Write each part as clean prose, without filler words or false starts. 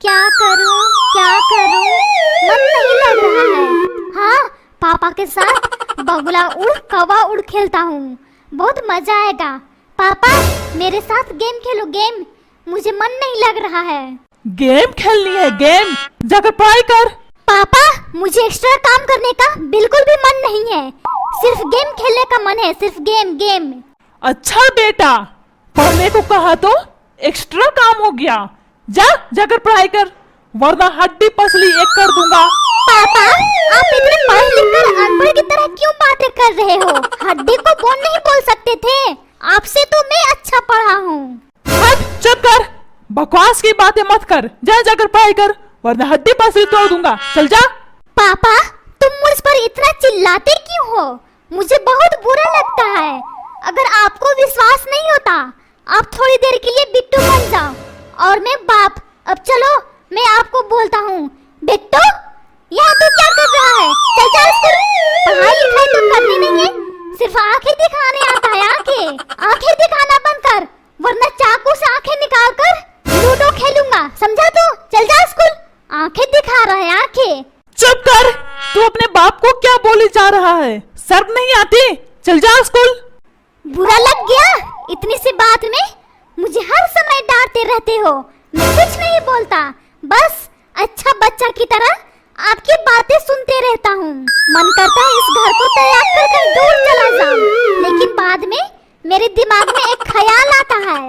क्या करूं क्या करूं, मन नहीं लग रहा है। हाँ, पापा के साथ बगुला उड़ कौवा उड़ खेलता हूँ, बहुत मजा आएगा। पापा मेरे साथ गेम खेलो, गेम, मुझे मन नहीं लग रहा है। गेम खेलनी है? गेम जाकर पढ़ाई कर। पापा मुझे एक्स्ट्रा काम करने का बिल्कुल भी मन नहीं है, सिर्फ गेम खेलने का मन है, सिर्फ गेम गेम। अच्छा बेटा, पढ़ने को कहा तो एक्स्ट्रा काम हो गया। जाकर पढ़ाई कर, वरना हड्डी पसली एक कर दूंगा। पापा आप इतने पढ़ लिख कर अनपढ़ की तरह क्यों बातें कर रहे हो? हड्डी को बोन नहीं बोल सकते थे? आपसे तो मैं अच्छा पढ़ा हूँ। चुप कर, बकवास की बातें मत कर। जाकर पढ़ाई कर, वरना हड्डी पसली तोड़ दूंगा। चल जा। पापा तुम मुझ पर इतना चिल्लाते क्यों हो? मुझे बहुत बुरा लगता है। अगर आपको विश्वास नहीं होता, आप थोड़ी देर के लिए बिट्टू बन जाओ और मैं बाप। अब चलो मैं आपको बोलता हूँ। बिट्टू यहाँ तू क्या कर रहा है? चल जा स्कूल। पढ़ाई लिखाई तो करनी नहीं है, सिर्फ आंखें दिखाने आता है। आंखें दिखाना बंद कर, वरना चाकू से आंखें निकाल कर लूडो खेलूंगा, समझा तू? चल जा स्कूल। आंखें दिखा रहा है, आंखें। चुप कर, तू अपने बाप को क्या बोले जा रहा है? शर्म नहीं आती? चल जा स्कूल। बुरा लग गया इतनी सी बात में? मुझे हर समय डांटते रहते हो, मैं कुछ नहीं बोलता, बस अच्छा बच्चा की तरह आपकी बातें सुनते रहता हूँ। मन करता है इस घर को त्याग कर कहीं दूर चला जाऊं, लेकिन बाद में मेरे दिमाग में एक ख्याल आता है,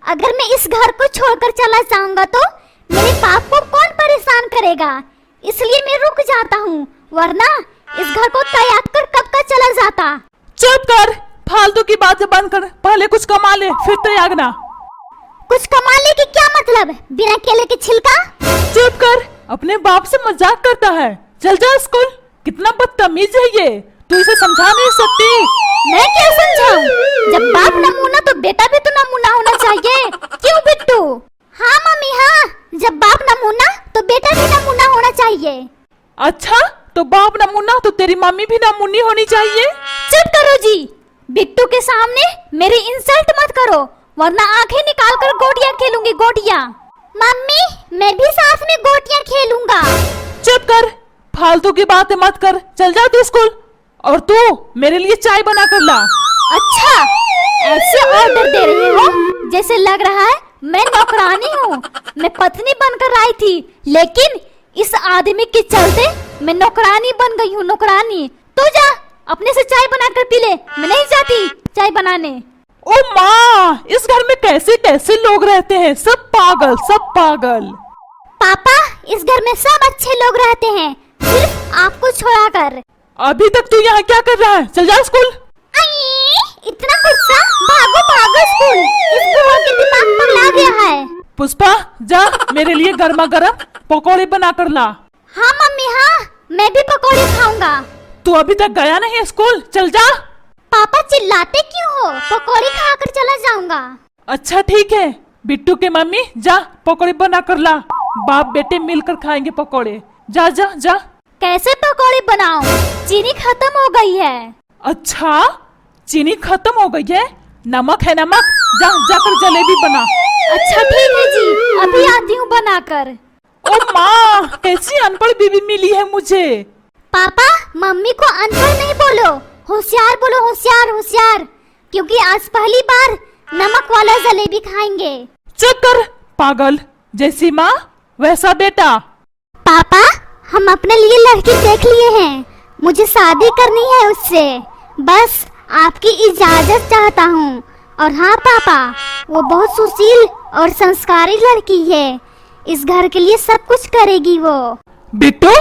अगर मैं इस घर को छोड़कर चला जाऊंगा तो मेरे बाप को कौन परेशान करेगा? इसलिए मैं रुक जाता हूँ, वरना इस घर को त्याग कर कब का चला जाता। चुप कर, फालतू की बातें बंद कर, पहले कुछ कमा ले फिर त्यागना। कुछ कमाने की क्या मतलब? बिना केले के छिलका। चुप कर, अपने बाप से मजाक करता है। चल जा स्कूल। कितना बदतमीज है ये, तू इसे समझा नहीं सकती? मैं क्या समझाऊं? जब बाप नमूना तो बेटा भी तो नमूना होना चाहिए, क्यों बिट्टू? हाँ मम्मी हाँ, जब बाप नमूना तो बेटा भी नमूना होना चाहिए। अच्छा, तो बाप नमूना तो तेरी मम्मी भी नमूनी होनी चाहिए। चुप करो जी, बिट्टू के सामने मेरी इंसल्ट मत करो, वरना आंखें निकाल कर गोटियां खेलूंगी, गोटियां। मम्मी मैं भी साथ में गोटियां खेलूंगा। चुप कर, फालतू की बातें मत कर। चल जा तू स्कूल, और तू मेरे लिए चाय बना कर ला। अच्छा, ऐसे ऑर्डर दे रहे हो जैसे लग रहा है मैं नौकरानी हूँ। मैं पत्नी बनकर आई थी, लेकिन इस आदमी के चलते मैं नौकरानी बन गई हूँ, नौकरानी। तू जा अपने से चाय बनाकर पी ले, मैं नहीं जाती चाय बनाने। ओ माँ, इस घर में कैसे कैसे लोग रहते हैं, सब पागल सब पागल। पापा इस घर में सब अच्छे लोग रहते हैं, सिर्फ आपको छोड़ाकर। अभी तक तू यहाँ क्या कर रहा है? चल जा स्कूल। इतना गुस्सा, भागो भागो स्कूल, इस बुआ के दिमाग पगला गया है। पुष्पा जा मेरे लिए गर्मा गर्म पकौड़े बना कर ला। हाँ मम्मी हाँ, मैं भी पकौड़े खाऊंगा। तू अभी तक गया नहीं है स्कूल? चल जा। पापा चिल्लाते क्यों हो? पकौड़े खाकर चला जाऊंगा। अच्छा ठीक है, बिट्टू के मम्मी जा पकौड़े बना कर ला, बाप बेटे मिलकर खाएंगे पकौड़े। जा जा जा। कैसे पकौड़े बनाऊं? चीनी खत्म हो गई है। अच्छा, चीनी खत्म हो गई है? नमक है नमक, जा जाकर जलेबी बना। अच्छा ठीक है जी, अभी आती हूँ बनाकर। ओ माँ, कैसी अनपढ़ बीवी मिली है मुझे। पापा मम्मी को अनपढ़ नहीं बोलो, होशियार बोलो, होशियार होशियार, क्योंकि आज पहली बार नमक वाला जलेबी खाएंगे। चुप कर, पागल, जैसी माँ वैसा बेटा। पापा हम अपने लिए लड़की देख लिए हैं, मुझे शादी करनी है उससे, बस आपकी इजाजत चाहता हूँ। और हाँ पापा, वो बहुत सुशील और संस्कारी लड़की है, इस घर के लिए सब कुछ करेगी वो। बिट्टू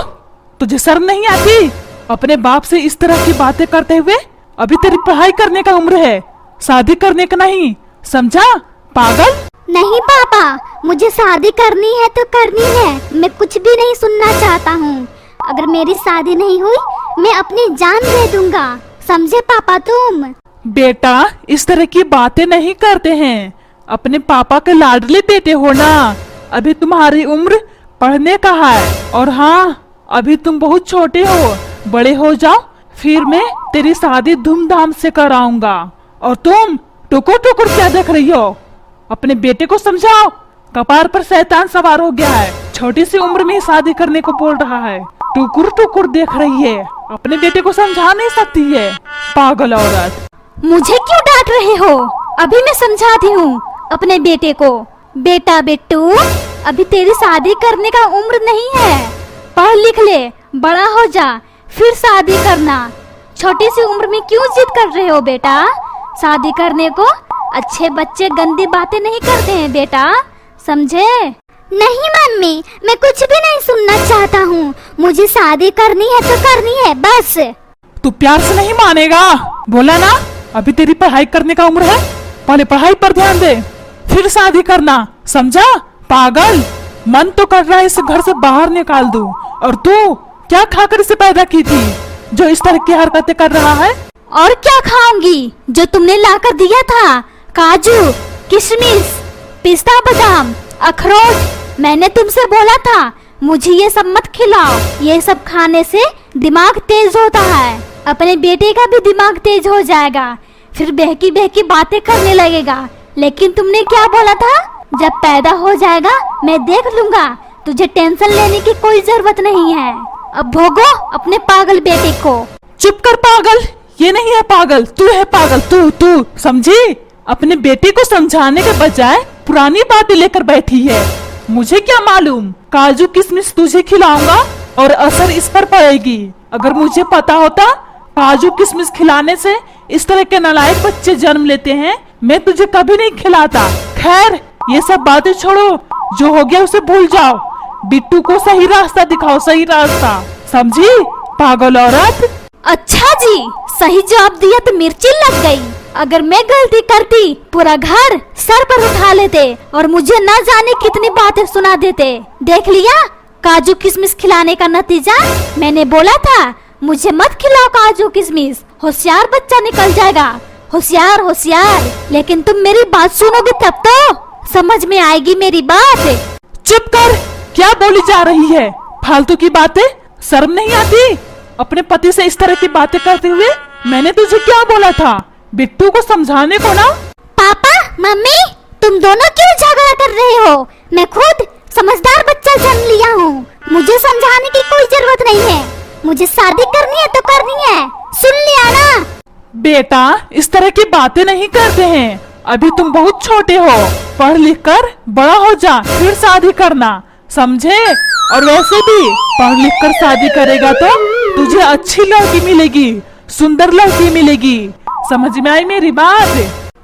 तुझे शर्म नहीं आती अपने बाप से इस तरह की बातें करते हुए? अभी तेरी पढ़ाई करने का उम्र है, शादी करने का नहीं, समझा पागल? नहीं पापा, मुझे शादी करनी है तो करनी है, मैं कुछ भी नहीं सुनना चाहता हूँ। अगर मेरी शादी नहीं हुई मैं अपनी जान दे दूंगा, समझे पापा तुम? बेटा इस तरह की बातें नहीं करते हैं, अपने पापा के लाडले बेटे हो ना। अभी तुम्हारी उम्र पढ़ने का है, और हाँ अभी तुम बहुत छोटे हो, बड़े हो जाओ फिर मैं तेरी शादी धूमधाम से कराऊंगा। और तुम टुकुर टुकुर क्या देख रही हो? अपने बेटे को समझाओ, कपार पर शैतान सवार हो गया है। छोटी सी उम्र में ही शादी करने को बोल रहा है। टुकुर टुकुर देख रही है, अपने बेटे को समझा नहीं सकती है, पागल औरत। मुझे क्यों डांट रहे हो? अभी मैं समझाती हूँ अपने बेटे को। बेटा बिट्टू, अभी तेरी शादी करने का उम्र नहीं है। पढ़ लिख ले, बड़ा हो जा, फिर शादी करना। छोटी सी उम्र में क्यों जिद कर रहे हो बेटा? शादी करने को अच्छे बच्चे गंदी बातें नहीं करते हैं बेटा, समझे? नहीं मम्मी, मैं कुछ भी नहीं सुनना चाहता हूँ। मुझे शादी करनी है तो करनी है, बस। तू प्यार से नहीं मानेगा, बोला ना अभी तेरी पढ़ाई करने का उम्र है। पहले पढ़ाई पर ध्यान दे, फिर शादी करना, समझा? पागल, मन तो कर रहा है इसे घर से बाहर निकाल दूं। और तू क्या खाकर इसे पैदा की थी जो इस तरह की हरकतें कर रहा है? और क्या खाऊंगी जो तुमने लाकर दिया था? काजू, किशमिश, पिस्ता बादाम, अखरोट। मैंने तुमसे बोला था मुझे ये सब मत खिलाओ, ये सब खाने से दिमाग तेज होता है। अपने बेटे का भी दिमाग तेज हो जाएगा, फिर बहकी बहकी बातें करने लगेगा। लेकिन तुमने क्या बोला था? जब पैदा हो जाएगा मैं देख लूंगा, तुझे टेंशन लेने की कोई जरूरत नहीं है। अब भोगो अपने पागल बेटे को। चुप कर पागल, ये नहीं है पागल, तू है पागल। तू समझी? अपने बेटे को समझाने के बजाय पुरानी बातें लेकर बैठी है। मुझे क्या मालूम, काजू किशमिश तुझे खिलाऊंगा और असर इस पर पड़ेगी। अगर मुझे पता होता काजू किशमिश खिलाने से इस तरह के नालायक बच्चे जन्म लेते हैं, मैं तुझे कभी नहीं खिलाता। खैर, ये सब बातें छोड़ो, जो हो गया उसे भूल जाओ। बिट्टू को सही रास्ता दिखाओ, सही रास्ता, समझी पागल औरत? अच्छा जी, सही जवाब दिया तो मिर्ची लग गई। अगर मैं गलती करती पूरा घर सर पर उठा लेते और मुझे न जाने कितनी बातें सुना देते। देख लिया काजू किशमिश खिलाने का नतीजा? मैंने बोला था मुझे मत खिलाओ काजू किशमिश, होशियार बच्चा निकल जाएगा। होशियार होशियार, लेकिन तुम मेरी बात सुनोगे तब तो समझ में आएगी मेरी बात। चुप कर, क्या बोली जा रही है? फालतू की बातें, शर्म नहीं आती अपने पति से इस तरह की बातें करते हुए? मैंने तुझे क्या बोला था बिट्टू को समझाने को ना? पापा मम्मी, तुम दोनों क्यों झगड़ा कर रहे हो? मैं खुद समझदार बच्चा जन्म लिया हूँ, मुझे समझाने की कोई जरूरत नहीं है। मुझे शादी करनी है तो करनी है, सुन लिया ना? बेटा, इस तरह की बातें नहीं करते हैं, अभी तुम बहुत छोटे हो। पढ़ लिख कर बड़ा हो जा, फिर शादी करना, समझे? और वैसे भी पढ़ लिख कर शादी करेगा तो तुझे अच्छी लड़की मिलेगी, सुंदर लड़की मिलेगी। समझ में आई मेरी बात?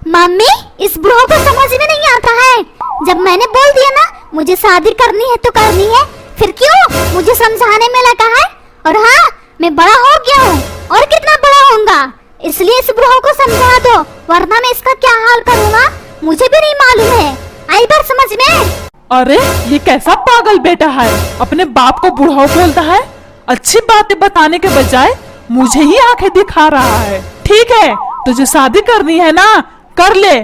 मम्मी, इस बुढ़ो को समझ में नहीं आता है। जब मैंने बोल दिया ना मुझे शादी करनी है तो करनी है, फिर क्यों मुझे समझाने में लगा है? और हाँ, मैं बड़ा हो गया हूँ, और कितना बड़ा होऊंगा, इसलिए इस बुढ़ो को समझा दो, वरना मैं इसका क्या हाल करूँगा मुझे भी नहीं मालूम है। आई बार समझ में? अरे ये कैसा पागल बेटा है, अपने बाप को बुढ़ाऊ बोलता है। अच्छी बातें बताने के बजाय मुझे ही आंखें दिखा रहा है। ठीक है, तुझे शादी करनी है ना, कर ले,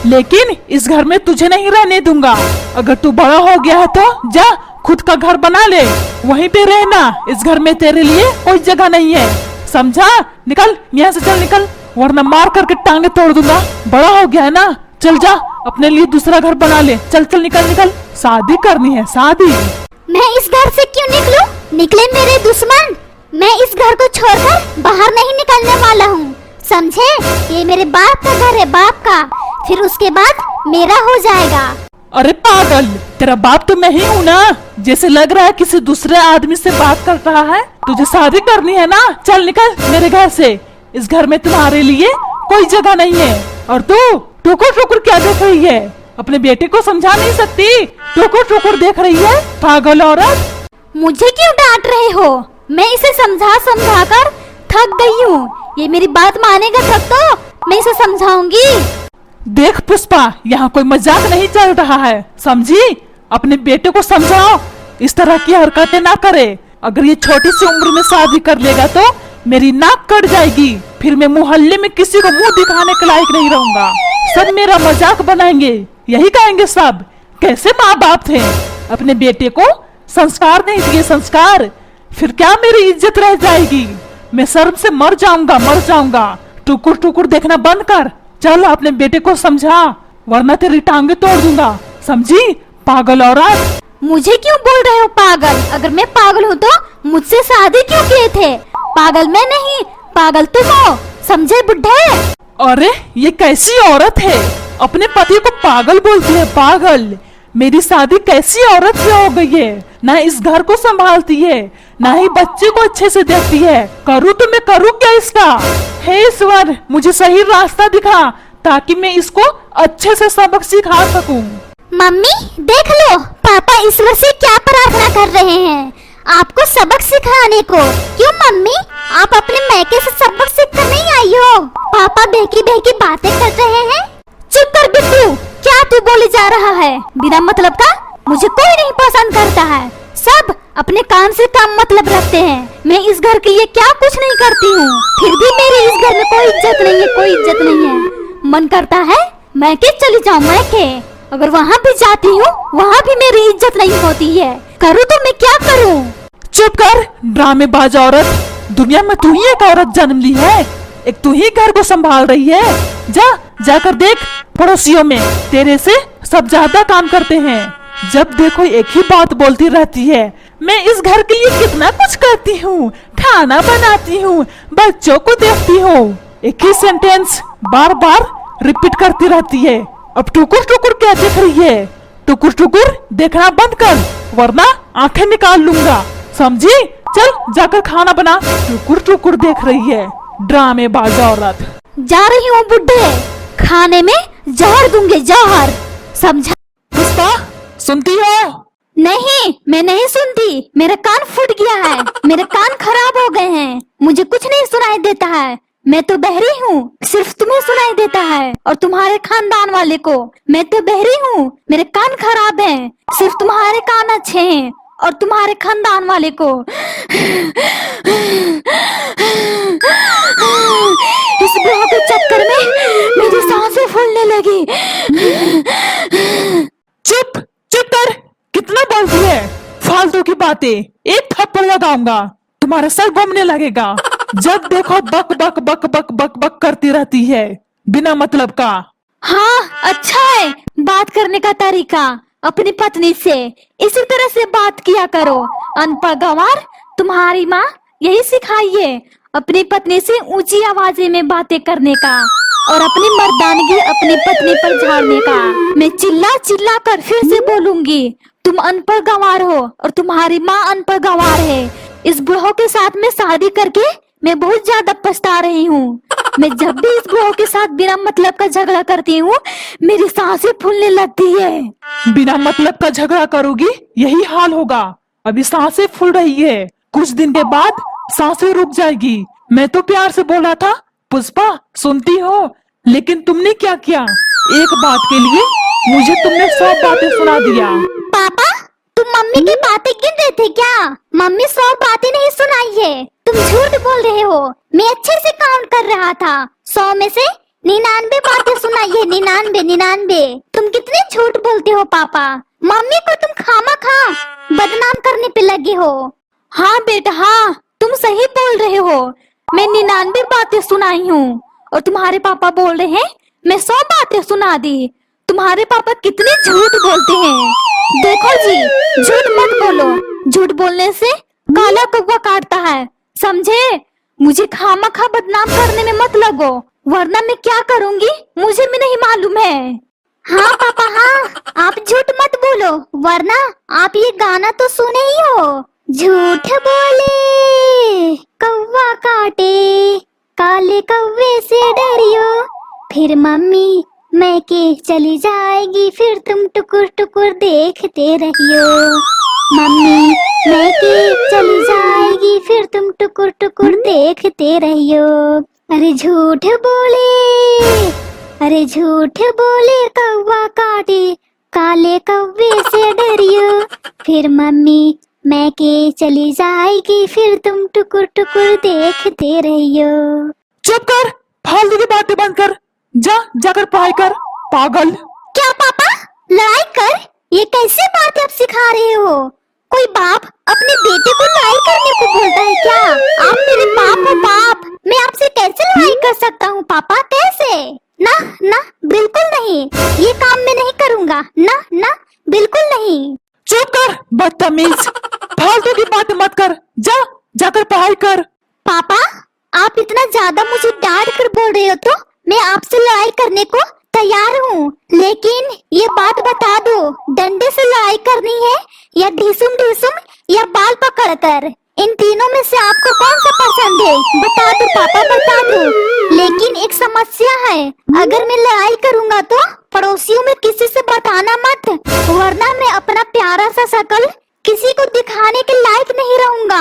लेकिन इस घर में तुझे नहीं रहने दूंगा। अगर तू बड़ा हो गया है तो जा खुद का घर बना ले, वहीं पे रहना। इस घर में तेरे लिए कोई जगह नहीं है, समझा? निकल यहाँ से, चल निकल, वरना मार करके टांगे तोड़ दूंगा। बड़ा हो गया है ना, चल जा अपने लिए दूसरा घर बना ले। चल चल निकल निकल, शादी करनी है शादी। मैं इस घर से क्यों निकलूं? निकले मेरे दुश्मन। मैं इस घर को छोड़कर बाहर नहीं निकलने वाला हूँ, समझे? ये मेरे बाप का घर है, बाप का, फिर उसके बाद मेरा हो जाएगा। अरे पागल, तेरा बाप तो मैं ही हूँ ना, जैसे लग रहा है किसी दूसरे आदमी से बात कर रहा है। तुझे शादी करनी है ना, चल निकल मेरे घर से। इस घर में तुम्हारे लिए कोई जगह नहीं है। और तू टुकुर टुकुर क्या देख रही है? अपने बेटे को समझा नहीं सकती, टुकुर टुकुर देख रही है, पागल औरत। मुझे क्यों डांट रहे हो? मैं इसे समझा समझा कर थक गई हूँ। ये मेरी बात मानेगा तब तो मैं इसे समझाऊंगी। देख पुष्पा, यहाँ कोई मजाक नहीं चल रहा है, समझी? अपने बेटे को समझाओ, इस तरह की हरकतें ना करे। अगर ये छोटी सी उम्र में शादी कर लेगा तो मेरी नाक कट जाएगी, फिर मैं मोहल्ले में किसी को मुंह दिखाने के लायक नहीं रहूंगा। सब मेरा मजाक बनाएंगे, यही कहेंगे सब कैसे माँ बाप थे, अपने बेटे को संस्कार नहीं दिए, संस्कार। फिर क्या मेरी इज्जत रह जाएगी? मैं शर्म से मर जाऊंगा, मर जाऊंगा। टुकुर टुकुर देखना बंद कर, चल अपने बेटे को समझा, वरना तेरी टांगे तोड़ दूंगा, समझी पागल औरत। मुझे क्यों बोल रहे हो पागल? अगर मैं पागल हूँ तो मुझसे शादी क्यों किए थे? पागल मैं नहीं, पागल तुम हो, समझे बुड्ढे? अरे ये कैसी औरत है, अपने पति को पागल बोलती है? पागल? मेरी शादी कैसी औरत से हो गई है? ना इस घर को संभालती है, ना ही बच्चे को अच्छे से देखती है। करूँ तो मैं करूँ क्या इसका? हे ईश्वर, मुझे सही रास्ता दिखा ताकि मैं इसको अच्छे से सबक सिखा सकूं। मम्मी देख लो, पापा ईश्वर से क्या प्रार्थना कर रहे हैं आपको सबक सिखाने को। क्यों मम्मी, आप अपने मैके से सबक सीख कर नहीं आई हो? पापा बहकी बहकी बातें कर रहे हैं। चुप कर बिट्टू, क्या तू बोले जा रहा है बिना मतलब का? मुझे कोई नहीं पसंद करता है, सब अपने काम से काम मतलब रखते हैं। मैं इस घर के लिए क्या कुछ नहीं करती हूँ, फिर भी मेरी इस घर में कोई इज्जत नहीं है, कोई इज्जत नहीं है। मन करता है मैके चली जाऊँ, मैके। अगर वहाँ भी जाती हूँ वहाँ भी मेरी इज्जत नहीं होती है। करूँ तो मैं क्या करूँ? चुप कर ड्रामेबाज औरत, दुनिया में तू ही एक औरत जन्म ली है, एक तू ही घर को संभाल रही है। जाकर देख, पड़ोसियों में तेरे से सब ज्यादा काम करते हैं। जब देखो एक ही बात बोलती रहती है, मैं इस घर के लिए कितना कुछ करती हूँ, खाना बनाती हूँ, बच्चों को देखती हूँ। एक ही सेंटेंस बार बार रिपीट करती रहती है। अब टुकुर टुकुर क्या देख रही है? टुकुर टुकुर देखना बंद कर, वरना आंखें निकाल लूंगा, समझी? चल जाकर खाना बना। टुकुर टुकुर देख रही है, ड्रामेबाज औरत। जा रही हूँ बुड्ढे, खाने में जहर दूंगे, जहर, समझा? पुष्पा सुनती हो? नहीं, मैं नहीं सुनती, मेरा कान फूट गया है, मेरे कान खराब हो गए हैं, मुझे कुछ नहीं सुनाई देता है। मैं तो बहरी हूँ, सिर्फ तुम्हें सुनाई देता है और तुम्हारे खानदान वाले को। मैं तो बहरी हूँ, मेरे कान खराब हैं, सिर्फ तुम्हारे कान अच्छे हैं और तुम्हारे खानदान वाले को। इस बुआ के चक्कर में मेरी सांसें फूलने लगी। चुप चुप कर, कितना बोलती है फालतू की बातें। एक थप्पड़ लगाऊंगा, तुम्हारे सर घूमने लगेगा। जब देखो बक बक बक बक बक बक करती रहती है बिना मतलब का। हाँ, अच्छा है बात करने का तरीका। अपनी पत्नी से इसी तरह से बात किया करो। अनपढ़ गंवार, तुम्हारी माँ यही सिखाई है, अपनी पत्नी से ऊंची आवाज में बातें करने का और अपनी मर्दानगी अपनी पत्नी पर झाड़ने का। मैं चिल्ला चिल्ला कर फिर से बोलूंगी, तुम अनपढ़ गंवार हो और तुम्हारी माँ अनपढ़ गंवार है। इस बुढ़ो के साथ में शादी करके मैं बहुत ज्यादा पछता रही हूँ। मैं जब भी इस बुढ़ो के साथ बिना मतलब का झगड़ा करती हूँ मेरी सांसें फूलने लगती है। बिना मतलब का झगड़ा करोगी यही हाल होगा। अभी सांसें फूल रही है, कुछ दिन के बाद सांसें रुक जाएगी। मैं तो प्यार से बोला था पुष्पा सुनती हो, लेकिन तुमने क्या किया? एक बात के लिए मुझे तुमने 100 बातें सुना दिया। पापा, तुम मम्मी की बातें गिन रहे थे क्या? मम्मी 100 बातें नहीं सुनाई है, तुम झूठ बोल रहे हो। मैं अच्छे से काउंट कर रहा था, 100 में से 99 बातें सुनाई है। 99। तुम कितने झूठ बोलते हो पापा। मम्मी को तुम खामखा बदनाम करने पे लगे हो। हाँ बेटा हाँ, तुम सही बोल रहे हो। मैं 99 बातें सुनाई हूँ और तुम्हारे पापा बोल रहे हैं मैं 100 बातें सुना दी। तुम्हारे पापा कितने झूठ बोलते हैं। देखो जी, झूठ मत बोलो, झूठ बोलने से काला कौवा काटता है, समझे? मुझे खामखा बदनाम करने में मत लगो, वरना मैं क्या करूंगी मुझे भी नहीं मालूम है। हाँ पापा हाँ, आप झूठ मत बोलो, वरना आप ये गाना तो सुने ही हो। झूठ बोले कौवा काटे, काले कौवे से डरियो, फिर मम्मी मैके चली जाएगी, फिर तुम टुकुर टुकुर देखते रहियो। मम्मी मैके चली जाएगी, फिर तुम टुकुर टुकुर देखते रहियो। अरे झूठ बोले, अरे झूठ बोले कौवा काटे, काले कौवे से डरियो, फिर मम्मी मैके चली जाएगी, फिर तुम टुकुर टुकुर देखते रहियो। चुप कर, फालतू की बातें बंद कर, जाकर पढ़ाई कर, पागल। क्या पापा लड़ाई कर? ये कैसी बातें आप सिखा रहे हो? कोई बाप अपने बेटे को लड़ाई करने को बोलता है क्या? आप मेरे बाप हो बाप, मैं आपसे कैसे लड़ाई कर सकता हूँ पापा, कैसे? ना ना बिल्कुल नहीं, ये काम मैं नहीं करूँगा, ना ना बिल्कुल नहीं। चुप कर बदतमीज, फालतू की बातें मत कर, जा जाकर पढ़ाई कर। पापा, आप इतना ज्यादा मुझे डांट कर बोल रहे हो तो मैं आपसे लड़ाई करने को तैयार हूँ, लेकिन ये बात बता दो, डंडे से लड़ाई करनी है या ढिसुम ढिसुम या बाल पकड़कर? इन तीनों में से आपको कौन सा पसंद है? बता दो पापा, बता दो। लेकिन एक समस्या है, अगर मैं लड़ाई करूँगा तो पड़ोसियों में किसी से बताना मत, वरना मैं अपना प्यारा सा शक्ल किसी को दिखाने के लायक नहीं रहूंगा,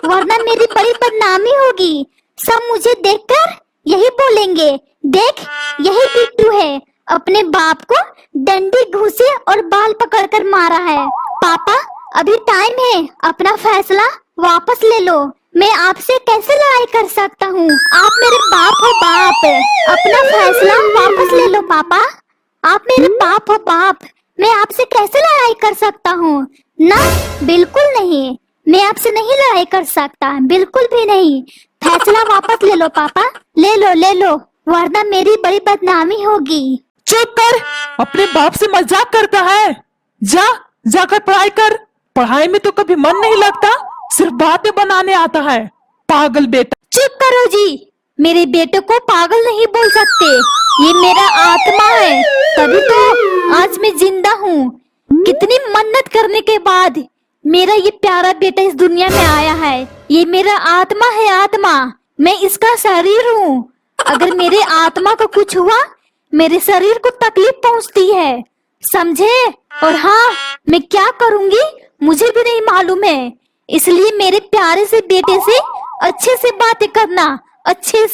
वरना मेरी बड़ी बदनामी होगी। सब मुझे देखकर यही बोलेंगे, देख यही बिट्टू है, अपने बाप को डंडी घुसे और बाल पकड़कर मारा है। पापा, अभी टाइम है, अपना फैसला वापस ले लो। मैं आपसे कैसे लड़ाई कर सकता हूँ? आप मेरे बाप हो बाप, अपना फैसला वापस ले लो पापा। आप मेरे बाप हो बाप, मैं आपसे कैसे लड़ाई कर सकता हूँ? ना, बिल्कुल नहीं, मैं आपसे नहीं लड़ाई कर सकता, बिल्कुल भी नहीं। फैसला वापस ले लो पापा, ले लो, वरना मेरी बड़ी बदनामी होगी। चुप कर, अपने बाप से मजाक करता है। जा जाकर पढ़ाई कर। पढ़ाई में तो कभी मन नहीं लगता, सिर्फ बातें बनाने आता है, पागल बेटा। चुप करो जी, मेरे बेटे को पागल नहीं बोल सकते, ये मेरा आत्मा है, तभी तो आज मैं जिंदा हूँ। कितनी मन्नत करने के बाद मेरा ये प्यारा बेटा इस दुनिया में आया है। ये मेरा आत्मा है, आत्मा, मैं इसका शरीर हूँ। अगर मेरे आत्मा को कुछ हुआ, मेरे शरीर को तकलीफ पहुँचती है, समझे? और हाँ, मैं क्या करूँगी मुझे भी नहीं मालूम है, इसलिए मेरे प्यारे से बेटे से अच्छे से बातें करना, अच्छे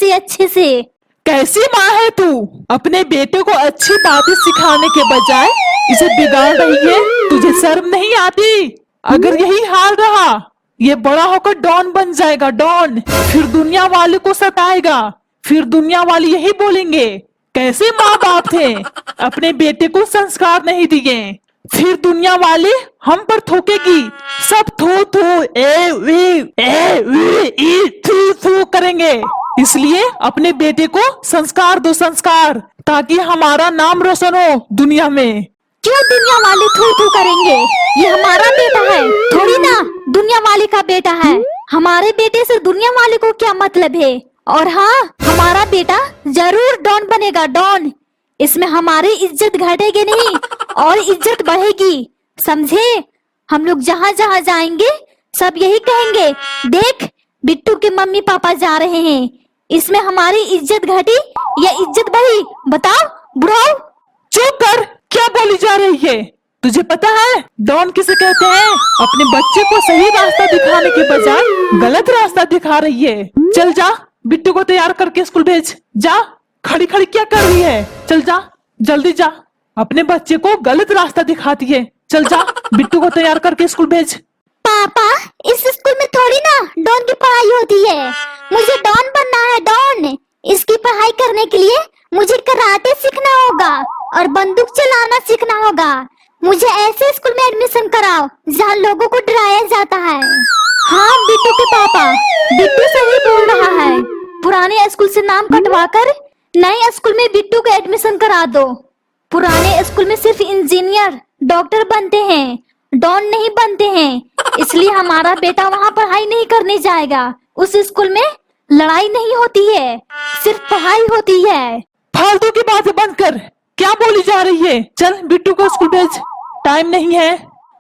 से। कैसी माँ है तू? अपने बेटे को अच्छी बातें सिखाने के बजाय इसे बिगाड़ रही है। तुझे शर्म नहीं आती? अगर यही हाल रहा, ये बड़ा होकर डॉन बन जाएगा, डॉन। फिर दुनिया वाले को सताएगा, फिर दुनिया वाले यही बोलेंगे कैसे माँ बाप थे, अपने बेटे को संस्कार नहीं दिए। फिर दुनिया वाले हम पर थूकेगी, सब थू थू थू करेंगे। इसलिए अपने बेटे को संस्कार दो, संस्कार, ताकि हमारा नाम रोशन हो दुनिया में। क्यों दुनिया वाले थू थू करेंगे? ये हमारा बेटा है, थोड़ी ना दुनिया वाले का बेटा है। हमारे बेटे से दुनिया वाले को क्या मतलब है? और हाँ, हमारा बेटा जरूर डॉन बनेगा, डॉन। इसमें हमारी इज्जत घटेगी नहीं और इज्जत बढ़ेगी, समझे? हम लोग जहाँ जहाँ जाएंगे सब यही कहेंगे, देख बिट्टू के मम्मी पापा जा रहे हैं। इसमें हमारी इज्जत घटी या इज्जत बढ़ी? बताओ बुढ़ाओ। चुप कर, क्या बोली जा रही है? तुझे पता है डॉन किसे कहते हैं? अपने बच्चे को सही रास्ता दिखाने के बजाय गलत रास्ता दिखा रही है। चल जा, बिट्टू को तैयार करके स्कूल भेज। जा, खड़ी खड़ी क्या कर रही है? चल जा, जल्दी जा, अपने बच्चे को गलत रास्ता दिखाती है। चल जा, बिट्टू को तैयार करके स्कूल भेज। पापा, इस स्कूल में थोड़ी ना डॉन की पढ़ाई होती है। मुझे डॉन बनना है, डॉन। इसकी पढ़ाई करने के लिए मुझे कराटे सीखना होगा और बंदूक चलाना सीखना होगा। मुझे ऐसे स्कूल में एडमिशन कराओ जहाँ लोगों को डराया जाता है। हाँ बिट्टू के पापा, बिट्टू सही बोल रहा है। पुराने स्कूल से नाम कटवाकर नए स्कूल में बिट्टू का एडमिशन करा दो। पुराने स्कूल में सिर्फ इंजीनियर, डॉक्टर बनते हैं, डॉन नहीं बनते हैं। इसलिए हमारा बेटा वहाँ पढ़ाई नहीं करने जाएगा। उस स्कूल में लड़ाई नहीं होती है, सिर्फ पढ़ाई होती है। फालतू की बातें बंद कर, क्या बोली जा रही है? चल बिट्टू को स्कूल भेज, टाइम नहीं है।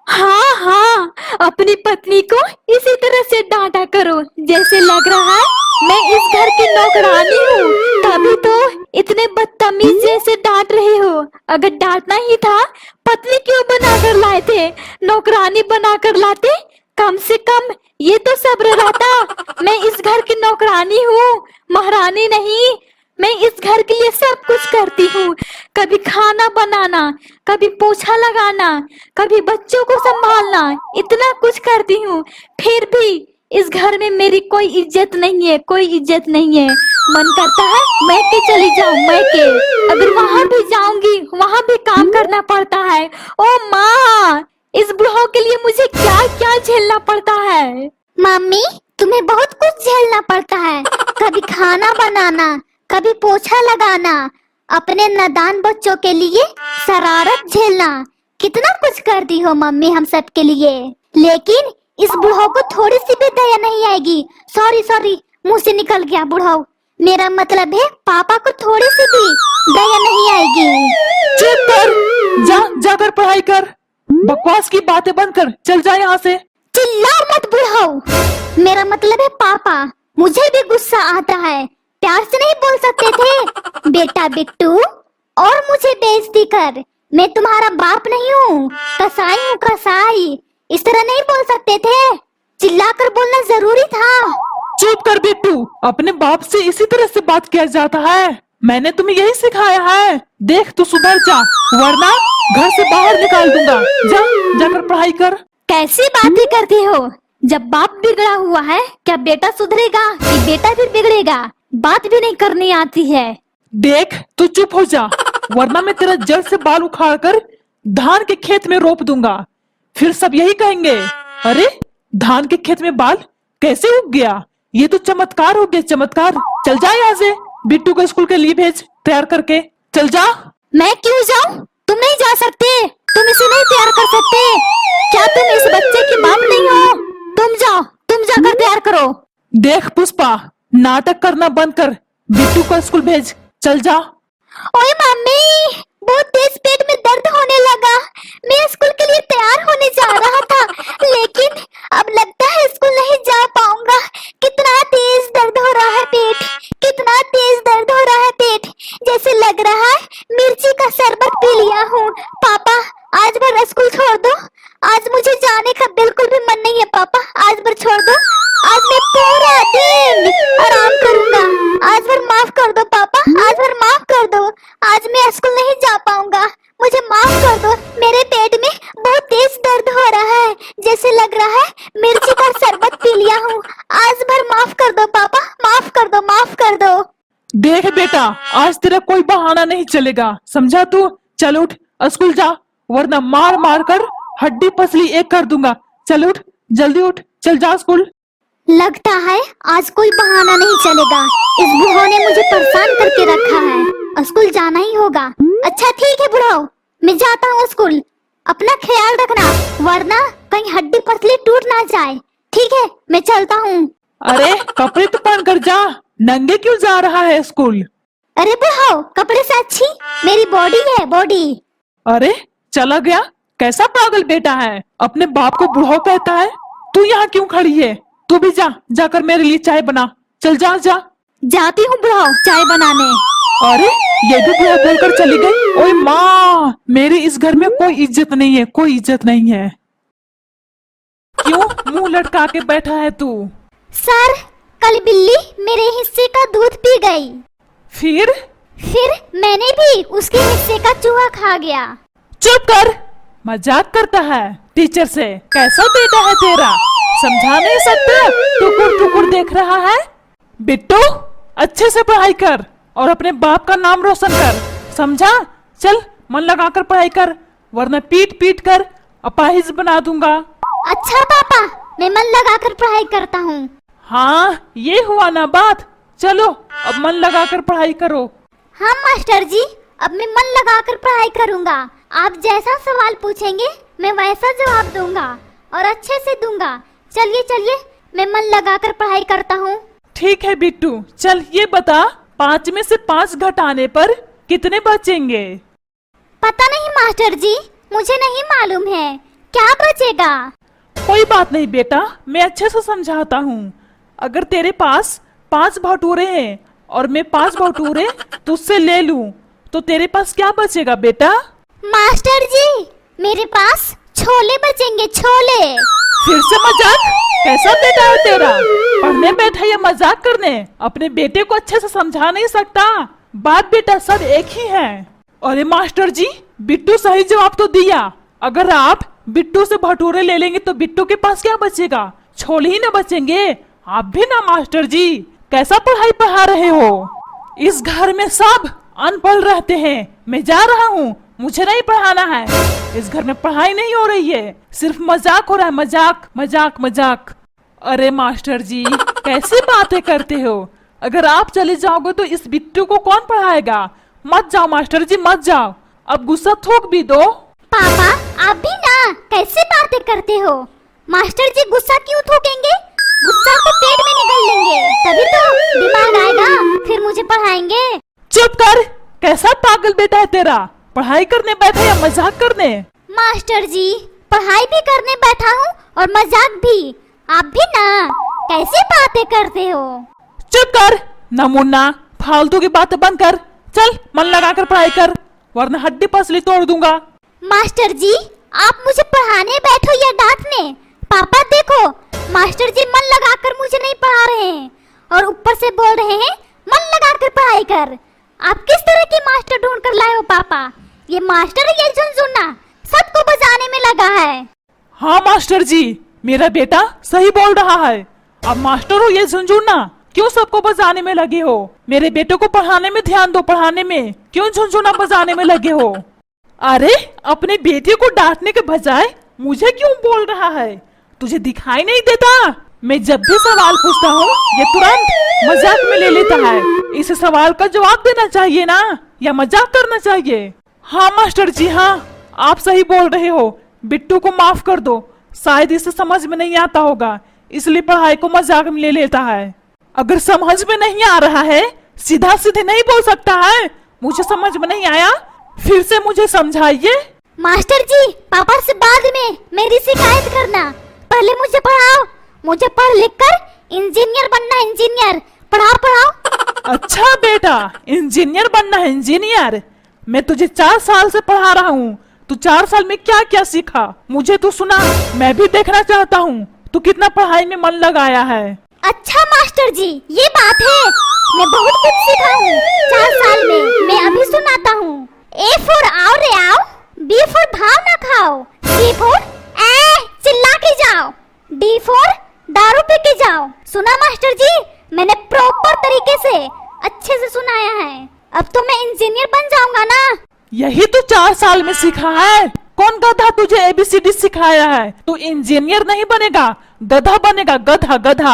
हाँ हाँ, अपनी पत्नी को इसी तरह से डांटा करो जैसे लग रहा है मैं इस घर की नौकरानी हूँ, तभी तो इतने बदतमीज जैसे डांट रही हो। अगर डांटना ही था, पत्नी क्यों बनाकर लाए थे? नौकरानी बनाकर लाते, कम से कम ये तो सब्र रहता। मैं इस घर की नौकरानी हूँ, महारानी नहीं। मैं इस घर के लिए सब कुछ करती हूँ, कभी खाना बनाना, कभी पोछा लगाना, कभी बच्चों को संभालना, इतना कुछ करती हूँ। फिर भी इस घर में मेरी कोई इज्जत नहीं है, कोई इज्जत नहीं है। मन करता है मैं के चली जाऊं, मैं के। अगर वहाँ भी जाऊंगी, वहाँ भी काम करना पड़ता है। ओ माँ, इस बुढ़ाओ के लिए मुझे क्या क्या झेलना पड़ता है। मम्मी, तुम्हें बहुत कुछ झेलना पड़ता है, कभी खाना बनाना, कभी पोछा लगाना, अपने नादान बच्चों के लिए शरारत झेलना। कितना कुछ करती हो मम्मी हम सब के लिए, लेकिन इस बुढ़ाऊ को थोड़ी सी भी दया नहीं आएगी। सॉरी सॉरी, मुंह से निकल गया बुढ़ाऊ। मेरा मतलब है पापा को थोड़ी सी भी दया नहीं आएगी। चुप कर, जा जाकर पढ़ाई कर। बकवास की बातें बंद कर, चल जा यहाँ से। चिल्ला मत बुढ़ाऊ, मेरा मतलब है पापा। मुझे भी गुस्सा आता है, प्यार से नहीं बोल सकते थे बेटा बिट्टू, और मुझे बेइज्जती कर। मैं तुम्हारा बाप नहीं हूँ, कसाई हूँ कसाई। इस तरह नहीं बोल सकते थे, चिल्लाकर बोलना जरूरी था। चुप कर बिट्टू, अपने बाप से इसी तरह से बात किया जाता है। मैंने तुम्हें यही सिखाया है। देख तू सुधर जा, वरना घर से बाहर निकाल दूंगा। जा जाकर पढ़ाई कर। कैसी बातें करती हो? जब बाप बिगड़ा हुआ है, क्या बेटा सुधरेगा कि बेटा भी बिगड़ेगा? बात भी नहीं करनी आती है। देख तू चुप हो जा, वरना मैं तेरा जड़ से बाल उखाड़ कर धान के खेत में रोप दूंगा। फिर सब यही कहेंगे, अरे धान के खेत में बाल कैसे उग गया? ये तो चमत्कार हो गया, चमत्कार। चल जा यहाँ से, बिट्टू को स्कूल के लिए भेज तैयार करके। चल जा। मैं क्यों जाऊँ? तुम नहीं जा सकते, तुम इसे नहीं तैयार कर सकते। क्या तुम इस बच्चे की बाप नहीं हो? तुम जाओ, तुम जाकर तैयार करो। देख पुष्पा, नाटक करना बंद कर, बिट्टू को स्कूल भेज। चल जा। ओए मम्मी, बहुत तेज पेट में दर्द होने लगा। मैं स्कूल के लिए तैयार होने जा रहा था, लेकिन अब लगता है स्कूल नहीं जा पाऊंगा। कितना तेज दर्द हो रहा है पेट, कितना तेज दर्द हो रहा है पेट। जैसे लग रहा है मिर्ची का शरबत पी लिया हूँ। पापा आज भर स्कूल छोड़ दो, आज मुझे जाने का बिल्कुल भी मन नहीं है। पापा आज भर छोड़ दो, आज मैं पूरा दिन आराम करूंगा। आज भर माफ कर दो पापा, आज भर माफ कर दो। आज मैं स्कूल नहीं जा पाऊंगा, मुझे माफ कर दो। मेरे पेट में बहुत तेज दर्द हो रहा है, जैसे लग रहा है मिर्ची का शरबत पी लिया हूँ। आज भर माफ कर दो पापा, माफ कर दो, माफ कर दो। देख बेटा, आज तेरा कोई बहाना नहीं चलेगा, समझा तू? चल उठ, स्कूल जा, वरना मार मार कर हड्डी पसली एक कर दूंगा। चल उठ, जल्दी उठ, चल जा स्कूल। लगता है आज कोई बहाना नहीं चलेगा। इस बुढ़ाऊ ने मुझे परेशान करके रखा है, स्कूल जाना ही होगा। अच्छा ठीक है बुढ़ाऊ, मैं जाता हूँ स्कूल। अपना ख्याल रखना, वरना कहीं हड्डी पसली टूट ना जाए। ठीक है, मैं चलता हूँ। अरे कपड़े तो पहन कर जा, नंगे क्यों जा रहा है स्कूल? अरे बुढ़ाऊ, कपड़े से अच्छी मेरी बॉडी है, बॉडी। अरे चला गया, कैसा पागल बेटा है, अपने बाप को बुढ़ाऊ कहता है। तू यहाँ क्यों खड़ी है? तू भी जा, जाकर मेरे लिए चाय बना। चल जा जा। जाती हूँ बुढ़ाऊ चाय बनाने। अरे ये भी बुढ़ा बोलकर चली गई। ओए माँ, मेरी इस घर में कोई इज्जत नहीं है, कोई इज्जत नहीं है। क्यों मुंह लटका के बैठा है तू? सर, कल बिल्ली मेरे हिस्से का दूध पी गई। फिर मैंने भी उसके हिस्से का चूहा खा गया। चुप कर, मजाक करता है टीचर से। कैसा बेटा है तेरा, समझा नहीं सकते? टुकुर टुकुर देख रहा है। बिट्टू अच्छे से पढ़ाई कर और अपने बाप का नाम रोशन कर, समझा? चल मन लगाकर पढ़ाई कर, वरना पीट पीट कर अपाहिज बना दूंगा। अच्छा पापा, मैं मन लगाकर पढ़ाई करता हूँ। हाँ ये हुआ ना बात। चलो अब मन लगाकर पढ़ाई करो। हाँ मास्टर जी, अब मैं मन लगाकर पढ़ाई करूँगा। आप जैसा सवाल पूछेंगे मैं वैसा जवाब दूंगा और अच्छे से दूंगा। चलिए चलिए, मैं मन लगाकर पढ़ाई करता हूँ। ठीक है बिट्टू, चल ये बता, 5 में से 5 घटाने पर कितने बचेंगे? पता नहीं मास्टर जी, मुझे नहीं मालूम है, क्या बचेगा? कोई बात नहीं बेटा, मैं अच्छे से समझाता हूँ। अगर तेरे पास 5 भटूरे हैं और मैं 5 भटूरे तुझसे ले लूँ, तो तेरे पास क्या बचेगा बेटा? मास्टर जी, मेरे पास छोले बचेंगे, छोले। फिर से मजाक? कैसा बेटा है तेरा, पढ़ने बैठा या मजाक करने? अपने बेटे को अच्छे से समझा नहीं सकता? बाप बेटा सब एक ही हैं। अरे मास्टर जी, बिट्टू सही जवाब तो दिया। अगर आप बिट्टू से भटूरे ले लेंगे तो बिट्टू के पास क्या बचेगा? छोले ही ना बचेंगे। आप भी ना मास्टर जी, कैसा पढ़ाई पढ़ा रहे हो? इस घर में सब अनपढ़ रहते हैं। मैं जा रहा हूँ, मुझे नहीं पढ़ाना है। इस घर में पढ़ाई नहीं हो रही है, सिर्फ मजाक हो रहा है, मजाक मजाक मजाक। अरे मास्टर जी, कैसी बातें करते हो? अगर आप चले जाओगे तो इस बिट्टू को कौन पढ़ाएगा? मत जाओ मास्टर जी, मत जाओ, अब गुस्सा थूक भी दो। पापा आप भी ना कैसे बातें करते हो। मास्टर जी गुस्सा क्यों थूकेंगे, गुस्सा तो पेट में निकल लेंगे, तभी तो दिमाग आएगा, फिर मुझे पढ़ाएंगे। चुप कर, कैसा पागल बेटा है तेरा। पढ़ाई करने बैठा या मजाक करने। मास्टर जी पढ़ाई भी करने बैठा हूँ और मजाक भी। आप भी ना कैसे बातें करते हो। चुप कर नमूना, फालतू की बातें बंद कर। चल मन लगा कर पढ़ाई कर, वरना हड्डी पसली तोड़ दूंगा। मास्टर जी आप मुझे पढ़ाने बैठो या डांटने। पापा देखो, मास्टर जी मन लगाकर मुझे नहीं पढ़ा रहे हैं और ऊपर से बोल रहे हैं मन लगाकर पढ़ाई कर। आप किस तरह के मास्टर ढूंढ कर लाए हो पापा। ये मास्टर ये झुनझुना सबको बजाने में लगा है। हाँ मास्टर जी, मेरा बेटा सही बोल रहा है। अब मास्टर हो ये झुनझुना, क्यों सबको बजाने में लगे हो। मेरे बेटे को पढ़ाने में ध्यान दो, पढ़ाने में क्यों झुनझुना बजाने में लगे हो। अरे अपने बेटे को डांटने के बजाय मुझे क्यों बोल रहा है। तुझे दिखाई नहीं देता, मैं जब भी सवाल पूछता हूँ ये तुरंत मजाक में ले लेता है। इस सवाल का जवाब देना चाहिए ना, या मजाक करना चाहिए। हाँ मास्टर जी हाँ, आप सही बोल रहे हो। बिट्टू को माफ कर दो, शायद इसे समझ में नहीं आता होगा, इसलिए पढ़ाई को मजाक में ले लेता है। अगर समझ में नहीं आ रहा है सीधा सीधे नहीं बोल सकता है। मुझे समझ में नहीं आया, फिर से मुझे समझाइए। मास्टर जी पापा से बाद में मेरी शिकायत करना, पहले मुझे पढ़ाओ। मुझे पढ़ लिख कर इंजीनियर बनना, इंजीनियर। पढ़ाओ पढ़ाओ। अच्छा बेटा, इंजीनियर बनना है इंजीनियर। मैं तुझे 4 साल से पढ़ा रहा हूँ, तू 4 साल में क्या क्या सीखा मुझे तो सुना। मैं भी देखना चाहता हूँ तू कितना पढ़ाई में मन लगाया है। अच्छा मास्टर जी ये बात है, मैं बहुत कुछ सीखा हूँ 4 साल में। मैं अभी सुनाता हूँ। A for आओ रे आओ, B for भाव ना खाओ, C for चिल्ला के जाओ, D for दारू पी के जाओ। सुना मास्टर जी, मैंने प्रॉपर तरीके से अच्छे से सुनाया है। अब तो मैं इंजीनियर बन जाऊंगा ना। यही तो 4 साल में सीखा है। कौन गधा तुझे ABCD सिखाया है। तू इंजीनियर नहीं बनेगा, गधा बनेगा, गधा गधा।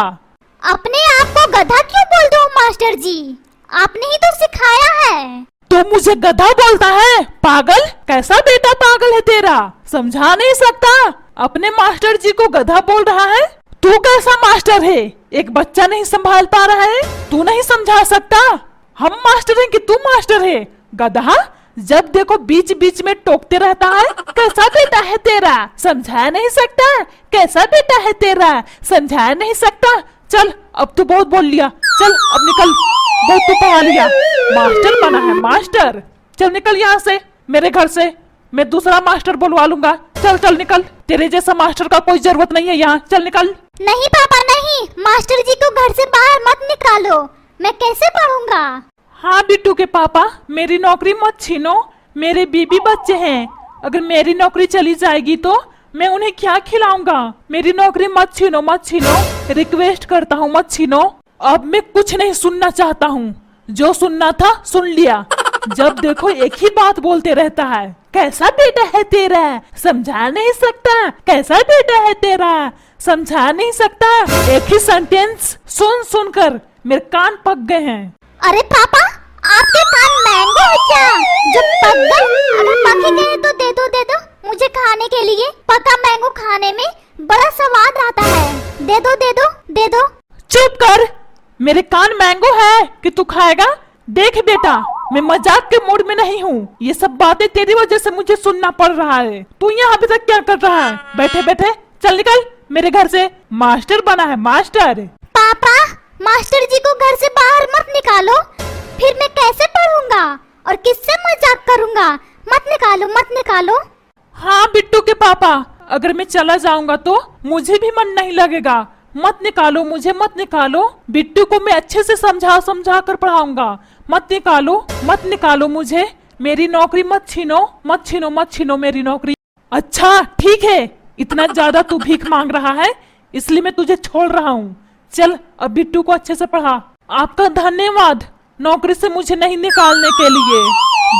अपने आप को गधा क्यों बोल दो मास्टर जी, आपने ही तो सिखाया है। तू मुझे गधा बोलता है, पागल। कैसा बेटा पागल है तेरा, समझा नहीं सकता। अपने मास्टर जी को गधा बोल रहा है। तू कैसा मास्टर है, एक बच्चा नहीं संभाल पा रहा है, तू नहीं समझा सकता। हम मास्टर हैं कि तू मास्टर है, गधा। जब देखो बीच बीच में टोकते रहता है। कैसा बेटा है तेरा, समझा नहीं सकता। कैसा बेटा है तेरा, समझा नहीं सकता। चल अब तू बहुत बोल लिया, चल अब निकल, बहुत तू पढ़ा लिया। मास्टर बना है मास्टर, चल निकल यहाँ से, मेरे घर से। मैं दूसरा मास्टर बुलवा लूंगा। चल चल निकल, तेरे जैसा मास्टर का कोई जरूरत नहीं है यहाँ, चल निकल। नहीं पापा नहीं, मास्टर जी को घर से बाहर मत निकालो, मैं कैसे पढ़ूंगा। हाँ बिट्टू के पापा, मेरी नौकरी मत छीनो। मेरे बीबी बच्चे हैं, अगर मेरी नौकरी चली जाएगी तो मैं उन्हें क्या खिलाऊंगा। मेरी नौकरी मत छीनो, मत छीनो, रिक्वेस्ट करता हूँ मत छीनो। अब मैं कुछ नहीं सुनना चाहता हूँ, जो सुनना था सुन लिया। जब देखो एक ही बात बोलते रहता है। कैसा बेटा है तेरा, समझा नहीं सकता। कैसा बेटा है तेरा, समझा नहीं सकता। एक ही सेंटेंस सुन सुन कर मेरे कान पक गए हैं। अरे पापा आपके कान मैंगो है क्या, जो पक गए। अगर पके गए तो दे दो मुझे खाने के लिए। पका मैंगो खाने में बड़ा स्वाद आता है, दे दो। चुप कर, मेरे कान मैंगो है कि तू खाएगा। देख बेटा, मैं मजाक के मूड में नहीं हूँ, ये सब बातें तेरी वजह से मुझे सुनना पड़ रहा है। तू यहाँ अभी तक क्या कर रहा है, बैठे बैठे। चल निकल मेरे घर से, मास्टर बना है मास्टर। पापा मास्टर जी को घर से बाहर मत निकालो, फिर मैं कैसे पढ़ूंगा और किससे मजाक करूंगा। मत निकालो। हाँ बिट्टू के पापा, अगर मैं चला जाऊंगा तो मुझे भी मन नहीं लगेगा। मत निकालो मुझे, मत निकालो। बिट्टू को मैं अच्छे से समझा कर पढ़ाऊंगा। मत निकालो मुझे, मेरी नौकरी मत छीनो मेरी नौकरी। अच्छा ठीक है, इतना ज्यादा तू भीख मांग रहा है इसलिए मैं तुझे छोड़ रहा हूँ। चल अब बिट्टू को अच्छे से पढ़ा। आपका धन्यवाद नौकरी से मुझे नहीं निकालने के लिए।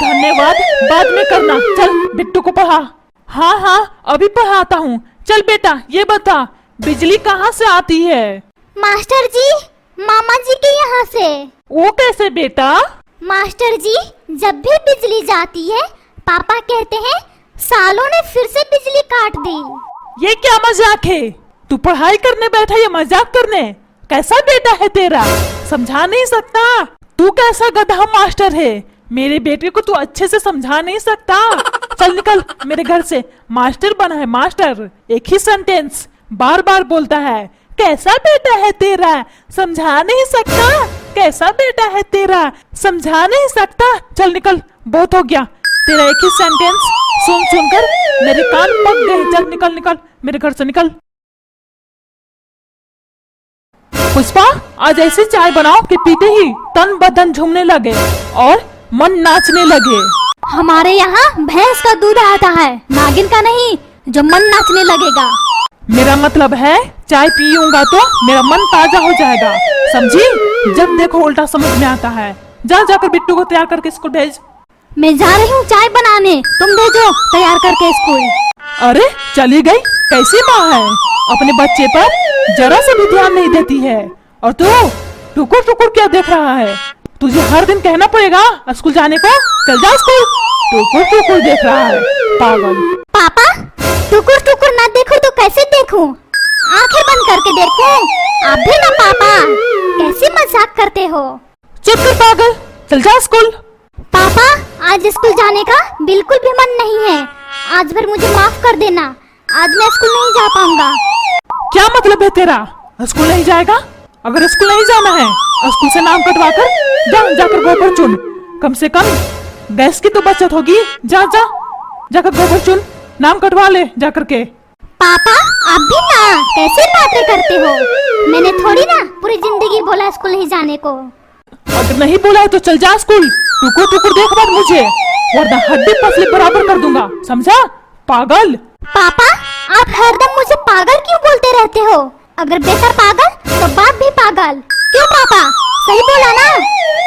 धन्यवाद बाद में करना, चल बिट्टू को पढ़ा। हाँ अभी पढ़ाता हूँ। चल बेटा ये बता, बिजली कहाँ से आती है। मास्टर जी मामा जी के यहाँ से। वो कैसे बेटा। मास्टर जी जब भी बिजली जाती है पापा कहते हैं सालों ने फिर से बिजली काट दी। ये क्या मजाक है? तू पढ़ाई करने बैठा या मजाक करने? कैसा बेटा है तेरा, समझा नहीं सकता? तू कैसा गधा मास्टर है, मेरे बेटे को तू अच्छे से समझा नहीं सकता? चल निकल मेरे घर से। मास्टर बना है मास्टर, एक ही सेंटेंस बार बार बोलता है। कैसा बेटा है तेरा, समझा नहीं सकता? कैसा बेटा है तेरा, समझा नहीं सकता? चल निकल, बहुत हो गया तेरा एक ही सेंटेंस सुन सुनकर मेरे कान पक गए। चल निकल निकल मेरे घर से निकल। पुष्पा, आज ऐसी चाय बनाओ कि पीते ही तन बदन झूमने लगे और मन नाचने लगे। हमारे यहाँ भैंस का दूध आता है, नागिन का नहीं जो मन नाचने लगेगा। मेरा मतलब है चाय पीऊंगा तो मेरा मन ताजा हो जाएगा, समझी? जब देखो उल्टा समझ में आता है। जा जाकर बिट्टू को तैयार करके स्कूल भेज। मैं जा रही हूँ चाय बनाने, तुम भेजो तैयार करके स्कूल। अरे चली गई, कैसी माँ है, अपने बच्चे पर जरा सा भी ध्यान नहीं देती है। और तू टुकुर टुकुर क्या देख रहा है? तुझे हर दिन कहना पड़ेगा स्कूल जाने को। चल जा स्कूल, टुकुर टुकुर देख रहा है, पागल। पापा, टुकुर टुकुर ना देखूं तो कैसे देखूं? आंखें बंद करके देखूं? आप भी ना पापा, कैसे मजाक करते हो? चुप कर पागल, चल जा स्कूल। पापा, आज स्कूल जाने का बिल्कुल भी मन नहीं है। आज भर मुझे माफ कर देना, आज मैं स्कूल नहीं जा पाऊंगा। क्या मतलब है तेरा, स्कूल नहीं जाएगा? अगर स्कूल नहीं जाना है, स्कूल से नाम कटवा कर जाकर गोबर चुन, कम से कम गैस की तो बचत होगी। जा जा जाकर गोबर चुन, नाम कटवा ले जाकर के। पापा, आप भी ना कैसे बातें करते हो? मैंने थोड़ी ना पूरी जिंदगी बोला स्कूल नहीं जाने को। अगर नहीं बोला है तो चल जा स्कूल, टुकुर टुकुर देख मत मुझे, वरना हड्डी पसली बराबर कर दूंगा, समझा पागल? पापा, आप हरदम मुझे पागल क्यों बोलते रहते हो? अगर बेटा पागल तो बाप भी पागल। क्यों पापा, सही बोला ना?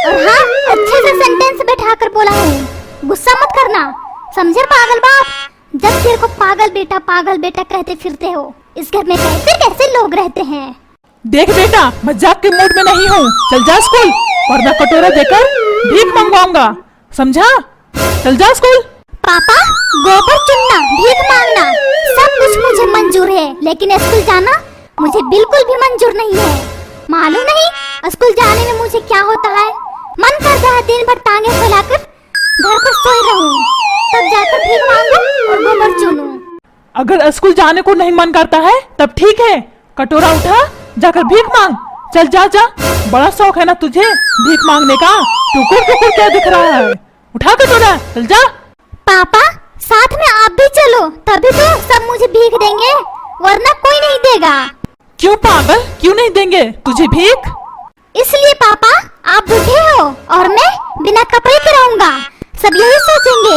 और हाँ, अच्छे से सेंटेंस बैठा कर बोला हूँ, गुस्सा मत करना, समझे पागल बाप? जब तेरे को पागल बेटा कहते फिरते हो, इस घर में कैसे कैसे लोग रहते हैं। देख बेटा, मजाक के मूड में नहीं हूँ, चल जा स्कूल, वरना कटोरा देकर भीख मंगवाऊंगा, समझा? चल जा स्कूल। पापा, गोबर चुनना, भीख मांगना सब कुछ मुझे मंजूर है, लेकिन स्कूल जाना मुझे बिल्कुल भी मंजूर नहीं है। मालूम नहीं स्कूल जाने में मुझे क्या होता है? मन करता है दिन भर टांगे फैलाकर घर पर सोई रहूं, तब जाकर भीख मांगूं और गोबर चुनूं। अगर स्कूल जाने को नहीं मन करता है तब ठीक है, कटोरा उठा जाकर भीख मांग। चल जा जा, बड़ा शौक है ना तुझे भीख मांगने का। टुकुर टुकुर क्या दिख रहा है, उठा कटोरा, चल जा। पापा, साथ में आप भी चलो, तभी तो सब मुझे भीख देंगे, वरना कोई नहीं देगा। क्यों पागल, क्यों नहीं देंगे तुझे भीख? इसलिए पापा, आप बूढ़े हो और मैं बिना कपड़े के रहूंगा, सब यही सोचेंगे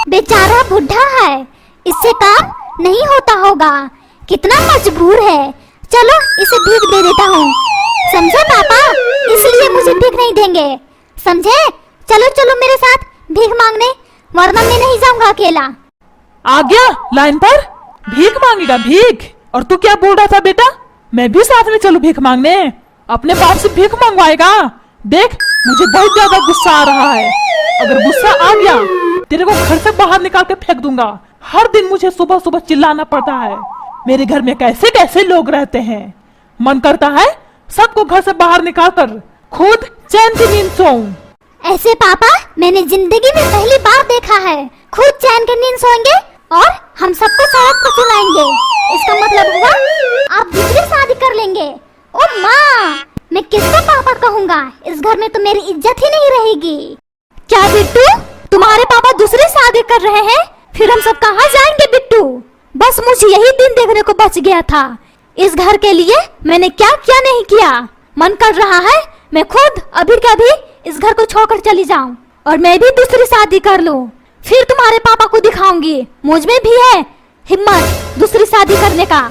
बेचारा बुढ़ा है, इससे काम नहीं होता होगा, कितना मजबूर है। चलो इसे भीख दे देता हूँ, समझे पापा? इसलिए मुझे भीख नहीं देंगे, समझे? चलो चलो मेरे साथ भीख मांगने, वरना मैं नहीं जाऊंगा अकेला। आ गया लाइन पर, भीख मांगेगा भीख? और तू क्या बोल रहा था बेटा, मैं भी साथ में चलूं भीख मांगने? अपने बाप से भीख मंगवाएगा? देख मुझे बहुत ज्यादा गुस्सा आ रहा है, अगर गुस्सा आ गया तेरे को घर से बाहर निकाल के फेंक दूंगा। हर दिन मुझे सुबह सुबह चिल्लाना पड़ता है, मेरे घर में कैसे कैसे लोग रहते हैं। मन करता है सबको घर से बाहर निकाल कर खुद चैन की नींद सोऊं। ऐसे पापा मैंने जिंदगी में पहली बार देखा है, खुद चैन की नींद सोएंगे और हम सबको सड़क पर सुलाएंगे। इसका मतलब हुआ आप दूसरी शादी कर लेंगे। ओ माँ, मैं किसको पापा कहूँगा? इस घर में तो मेरी इज्जत ही नहीं रहेगी। क्या बिट्टू, तुम्हारे पापा दूसरी शादी कर रहे हैं? फिर हम सब कहाँ जाएंगे बिट्टू? बस मुझे यही दिन देखने को बच गया था। इस घर के लिए मैंने क्या क्या नहीं किया। मन कर रहा है मैं खुद अभी के अभी इस घर को छोड़कर चली जाऊं और मैं भी दूसरी शादी कर लूं। फिर तुम्हारे पापा को दिखाऊंगी मुझ में भी है हिम्मत दूसरी शादी करने का।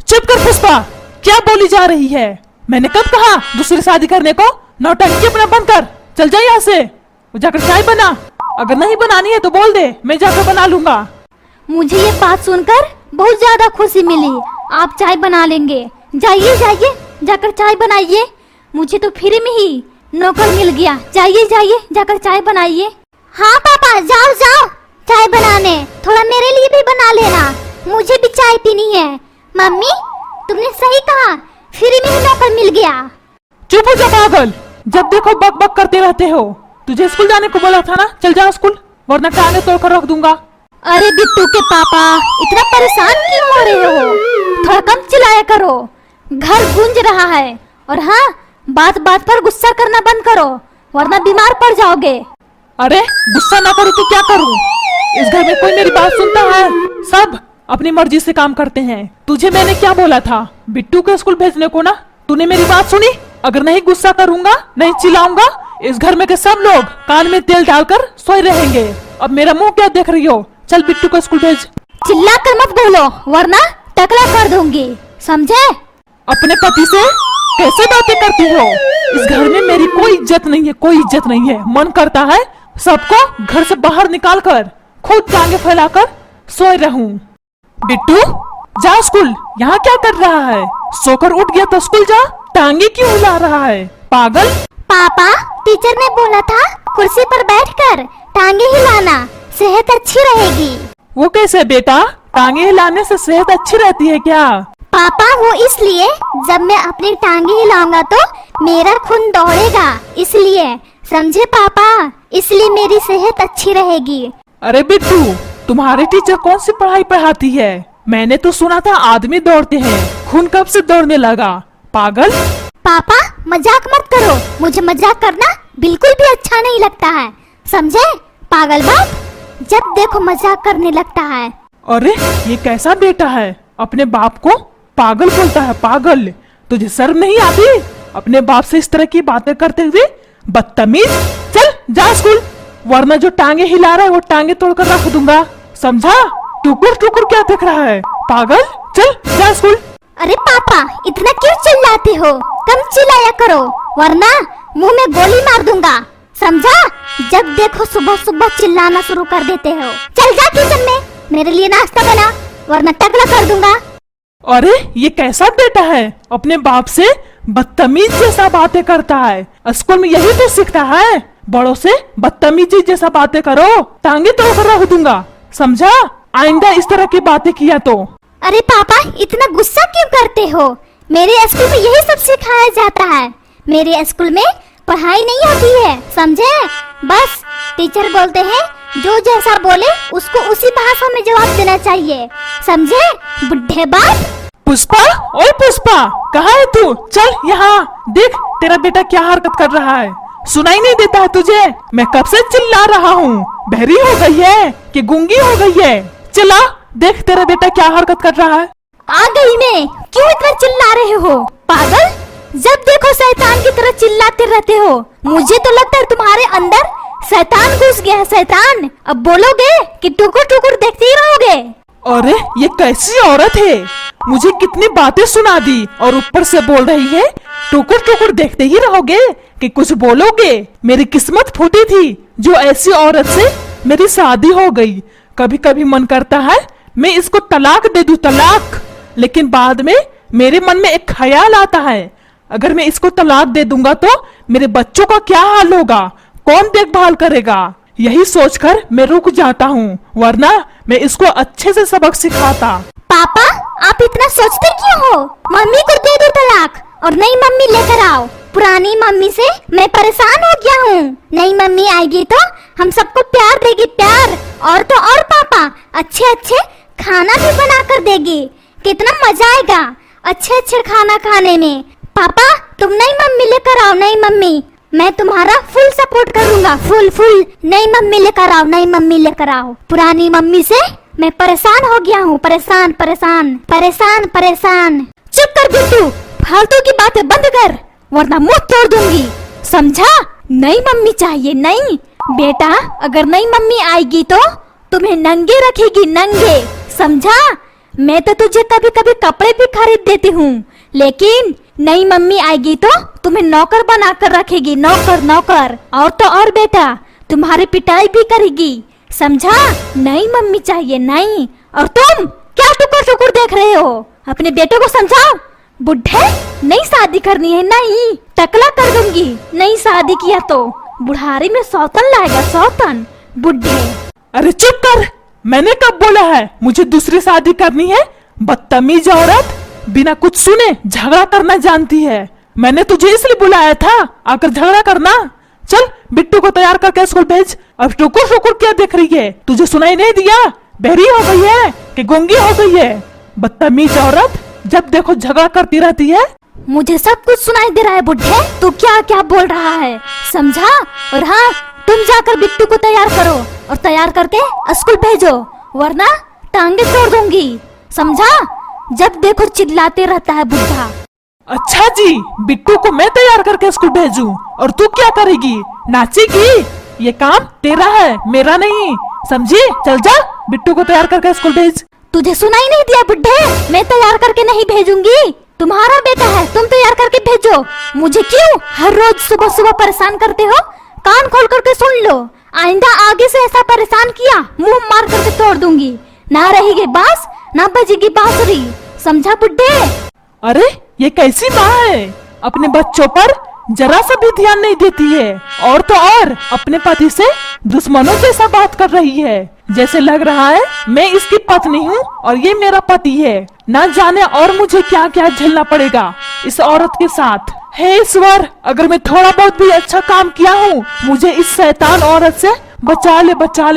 चुप कर पुष्पा, क्या बोली जा रही है? मैंने कब कहा दूसरी शादी करने को? नौटंकी अपना बंद कर, चल जा यहाँ से, जाकर चाय बना। अगर नहीं बनानी है तो बोल दे, मैं जाकर बना लूंगा। मुझे ये बात सुनकर बहुत ज्यादा खुशी मिली, आप चाय बना लेंगे। जाइए जाइए, जाकर चाय बनाइए, मुझे तो फ्री में ही नौकर मिल गया। जाइए जाइए, जाकर चाय बनाइए। हाँ पापा, जाओ जाओ, चाय बनाने, थोड़ा मेरे लिए भी बना लेना, मुझे भी चाय पीनी है। मम्मी तुमने सही कहा, फ्री में ही नौकर मिल गया। चुप हो जा पागल, जब देखो बक बक करते रहते हो। तुझे स्कूल जाने को बोला था ना, चल जा स्कूल, वरना टांगे तोड़कर रख दूंगा। अरे बिट्टू के पापा, इतना परेशान क्यों हो रहे हो? थोड़ा कम चिल्लाया करो, घर गूंज रहा है। और हाँ, बात बात पर गुस्सा करना बंद करो, वरना बीमार पड़ जाओगे। अरे गुस्सा ना करूँ तो क्या करूँ? इस घर में कोई मेरी बात सुनता है? सब अपनी मर्जी से काम करते हैं। तुझे मैंने क्या बोला था बिट्टू को स्कूल भेजने को ना? तूने मेरी बात सुनी? अगर नहीं गुस्सा करूंगा, नहीं चिल्लाऊंगा, इस घर में के सब लोग कान में तेल डालकर सोए रहेंगे। अब मेरा मुंह क्या देख रही हो? चल बिट्टू को स्कूल भेज। चिल्ला कर मत बोलो, वरना टकला कर दूंगी, समझे? अपने पति से कैसे बातें करती हो? इस घर में मेरी कोई इज्जत नहीं है, कोई इज्जत नहीं है। मन करता है सबको घर से बाहर निकाल कर खुद टांगे फैलाकर सोए रहूं। बिट्टू जा स्कूल, यहाँ क्या कर रहा है? सोकर उठ गया तो स्कूल जा, टांगे क्यों हिला रहा है पागल? पापा टीचर ने बोला था कुर्सी पर बैठकर टांगे हिलाना, सेहत अच्छी रहेगी। वो कैसे बेटा? टांगे हिलाने से सेहत अच्छी रहती है क्या? पापा वो इसलिए, जब मैं अपनी टांगे हिलाऊंगा तो मेरा खून दौड़ेगा, इसलिए, समझे पापा? इसलिए मेरी सेहत अच्छी रहेगी। अरे बिट्टू, तुम्हारे टीचर कौन सी पढ़ाई पढ़ाती है? मैंने तो सुना था आदमी दौड़ते हैं, खून कब से दौड़ने लगा पागल? पापा मजाक मत करो, मुझे मजाक करना बिल्कुल भी अच्छा नहीं लगता है, समझे? पागल बाप, जब देखो मजाक करने लगता है। अरे ये कैसा बेटा है, अपने बाप को पागल बोलता है? पागल, तुझे शर्म नहीं आती अपने बाप से इस तरह की बातें करते हुए? बदतमीज, चल जा स्कूल, वरना जो टांगे हिला रहा है वो टांगे तोड़कर रख दूंगा, समझा? टुकुर टुकुर क्या देख रहा है पागल? चल जा स्कूल। अरे पापा इतना क्यों चिल्लाते हो? कम चिल्लाया करो, वरना मुंह में गोली मार दूंगा, समझा? जब देखो सुबह सुबह चिल्लाना शुरू कर देते हो। चल जा किचन में, मेरे लिए नाश्ता बना, वरना टकला कर दूंगा। अरे ये कैसा बेटा है, अपने बाप से बदतमीज जैसा बातें करता है। स्कूल में यही तो सीखता है, बड़ों से बदतमीजी जैसा बातें करो, टांगे तोड़कर रख दूंगा, समझा? आइंदा इस तरह की बातें किया तो। अरे पापा इतना गुस्सा क्यों करते हो? मेरे स्कूल में यही सब सिखाया जाता है। मेरे स्कूल में पढ़ाई नहीं होती है, समझे? बस टीचर बोलते हैं जो जैसा बोले उसको उसी भाषा में जवाब देना चाहिए, समझे? बुढ़े बाप। पुष्पा, ओए पुष्पा, कहाँ है तू? चल यहाँ देख, तेरा बेटा क्या हरकत कर रहा है। सुनाई नहीं देता है तुझे? मैं कब से चिल्ला रहा हूँ, बहरी हो गई है कि गूंगी हो गई है? चला देख तेरा बेटा क्या हरकत कर रहा है। आ गई मैं, क्यों इतना चिल्ला रहे हो पागल? जब देखो शैतान की तरह चिल्लाते रहते हो। मुझे तो लगता है तुम्हारे अंदर शैतान घुस गया है, शैतान। अब बोलोगे कि टुकुर टुकुर देखते ही रहोगे। अरे ये कैसी औरत है, मुझे कितनी बातें सुना दी और ऊपर से बोल रही है टुकुर टुकुर देखते ही रहोगे कि कुछ बोलोगे? मेरी किस्मत फूटी थी जो ऐसी औरत से मेरी शादी हो गई। कभी कभी मन करता है मैं इसको तलाक दे दूं, तलाक। लेकिन बाद में मेरे मन में एक ख्याल आता है, अगर मैं इसको तलाक दे दूंगा तो मेरे बच्चों का क्या हाल होगा, कौन देखभाल करेगा? यही सोचकर मैं रुक जाता हूँ, वरना मैं इसको अच्छे से सबक सिखाता। पापा आप इतना सोचते क्यों हो? मम्मी को दे दो तलाक और नई मम्मी लेकर आओ। पुरानी मम्मी से मैं परेशान हो गया हूँ। नई मम्मी आएगी तो हम सबको प्यार देगी, प्यार। और तो और पापा अच्छे अच्छे खाना भी बना कर देगी, कितना मजा आएगा अच्छे अच्छे खाना खाने में। पापा तुम नई मम्मी लेकर आओ, नई मम्मी, मैं तुम्हारा फुल सपोर्ट करूंगा, फुल। नई मम्मी लेकर आओ, नई मम्मी लेकर आओ। पुरानी मम्मी से मैं परेशान हो गया हूँ, परेशान। चुप कर बिट्टू, फालतू की बातें बंद कर, वरना मुंह तोड़ दूंगी, समझा? नई मम्मी चाहिए, नई। बेटा अगर नई मम्मी आएगी तो तुम्हें नंगे रखेगी, नंगे, समझा? मैं तो तुझे कभी कभी कपड़े भी खरीद देती हूँ, लेकिन नई मम्मी आएगी तो तुम्हें नौकर बना कर रखेगी, नौकर। और तो और बेटा तुम्हारी पिटाई भी करेगी, समझा? नई मम्मी चाहिए, नई। और तुम क्या टुकुर देख रहे हो? अपने बेटे को समझाओ, बुढ़े नई शादी करनी है, नई, टकला कर दूंगी। नई शादी किया तो बुढ़ारी में सौतन लाएगा, सौतन, बुढ़े। अरे चुप कर, मैंने कब बोला है मुझे दूसरी शादी करनी है? बदतमीज औरत, बिना कुछ सुने झगड़ा करना जानती है। मैंने तुझे इसलिए बुलाया था आकर झगड़ा करना। चल बिट्टू को तैयार करके स्कूल भेज। अब टुकुर टुकुर क्या देख रही है? तुझे सुनाई नहीं दिया? बहरी हो गई है कि गूंगी हो गई है? बदतमीज औरत, जब देखो झगड़ा करती रहती है। मुझे सब कुछ सुनाई दे रहा है बुढ़े, तू क्या क्या बोल रहा है, समझा? और हाँ, तुम जाकर बिट्टू को तैयार करो और तैयार करके स्कूल भेजो, वरना टांगे तोड़ दूंगी, समझा? जब देखो चिल्लाते रहता है बुढ़ा। अच्छा जी, बिट्टू को मैं तैयार करके स्कूल भेजूं और तू क्या करेगी? नाचेगी? ये काम तेरा है, मेरा नहीं, समझी? चल जा, बिट्टू को तैयार करके स्कूल भेज। तुझे सुनाई नहीं दिया बुढ़े? मैं तैयार करके नहीं भेजूंगी, तुम्हारा बेटा है, तुम तैयार करके भेजो। मुझे क्यों हर रोज सुबह सुबह परेशान करते हो? कान खोल करके सुन लो, आइंदा आगे से ऐसा परेशान किया मुंह मार करके तोड़ दूंगी। ना रहेगी बांस ना बजेगी बांसुरी, समझा बुड्ढे? अरे ये कैसी माँ है, अपने बच्चों पर जरा सा भी ध्यान नहीं देती है, और तो और अपने पति से दुश्मनों जैसा बात कर रही है। जैसे लग रहा है मैं इसकी पत्नी हूँ और ये मेरा पति है। ना जाने और मुझे क्या क्या झेलना पड़ेगा इस औरत के साथ। हे ईश्वर, अगर मैं थोड़ा बहुत भी अच्छा काम किया हूँ, मुझे इस शैतान औरत से बचा ले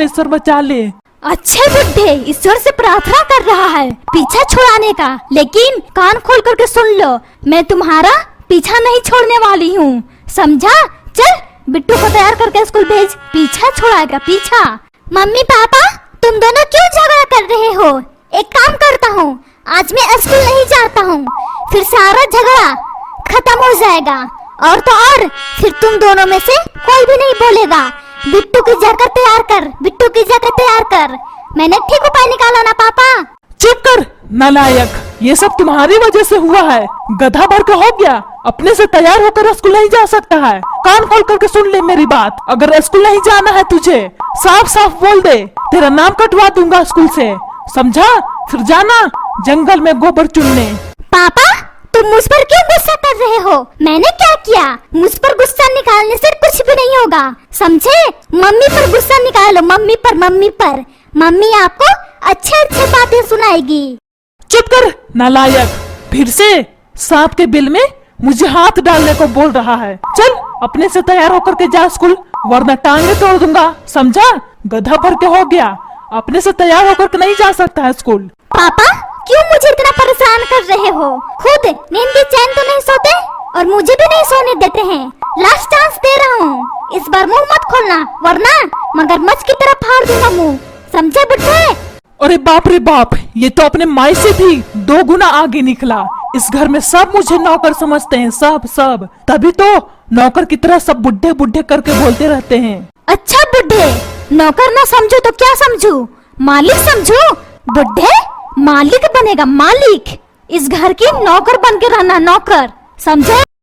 ईश्वर, बचा ले। अच्छे बुड्ढे ईश्वर से प्रार्थना कर रहा है पीछा छुड़ाने का, लेकिन कान खोल करके सुन लो, मैं तुम्हारा पीछा नहीं छोड़ने वाली हूँ, समझा? चल बिट्टू को तैयार करके स्कूल भेज, पीछा छुड़ाएगा पीछा। मम्मी पापा, तुम दोनों क्यों झगड़ा कर रहे हो? एक काम करता हूँ, आज मैं स्कूल नहीं जाता हूँ, फिर सारा झगड़ा खत्म हो जाएगा, और तो और फिर तुम दोनों में से कोई भी नहीं बोलेगा। बिट्टू की जगह तैयार कर, बिट्टू की जगह तैयार कर। मैंने ठीक उपाय निकाला ना पापा? चुप कर नालायक, ये सब तुम्हारी वजह से हुआ है। गधा भर के हो गया, अपने से तैयार होकर स्कूल नहीं जा सकता है। कान खोल करके सुन ले मेरी बात, अगर स्कूल नहीं जाना है तुझे साफ साफ बोल दे, तेरा नाम कटवा दूंगा स्कूल से, समझा? फिर जाना जंगल में गोबर चुनने। पापा, तुम मुझ पर क्यों गुस्सा कर रहे हो? मैंने क्या किया? मुझ पर गुस्सा निकालने से कुछ भी नहीं होगा, समझे? मम्मी पर गुस्सा निकालो, मम्मी पर, मम्मी पर। मम्मी आपको अच्छे अच्छे बातें सुनाएगी। चुप कर नालायक, फिर से सांप के बिल में मुझे हाथ डालने को बोल रहा है। चल अपने से तैयार होकर के जा स्कूल, वरना टांगे तोड़ दूंगा, समझा? गधा भर के हो गया, अपने से तैयार होकर के नहीं जा सकता है स्कूल। पापा, क्यों मुझे इतना परेशान कर रहे हो? खुद नींद की चैन तो नहीं सोते और मुझे भी नहीं सोने देते हैं। लास्ट चांस दे रहा हूँ, इस बार मुंह मत खोलना, वरना मगरमच्छ की तरह फाड़ दूंगा मुंह, समझे बुड्ढे? अरे बाप रे बाप, ये तो अपने माई से भी 2 गुना आगे निकला। इस घर में सब मुझे नौकर समझते हैं, सब। तभी तो नौकर की तरह सब बुड्ढे बुड्ढे करके बोलते रहते हैं। अच्छा बुड्ढे, नौकर ना समझो तो क्या समझू? मालिक समझो। बुड्ढे मालिक बनेगा, मालिक। इस घर की नौकर बन के रहना, नौकर, समझे?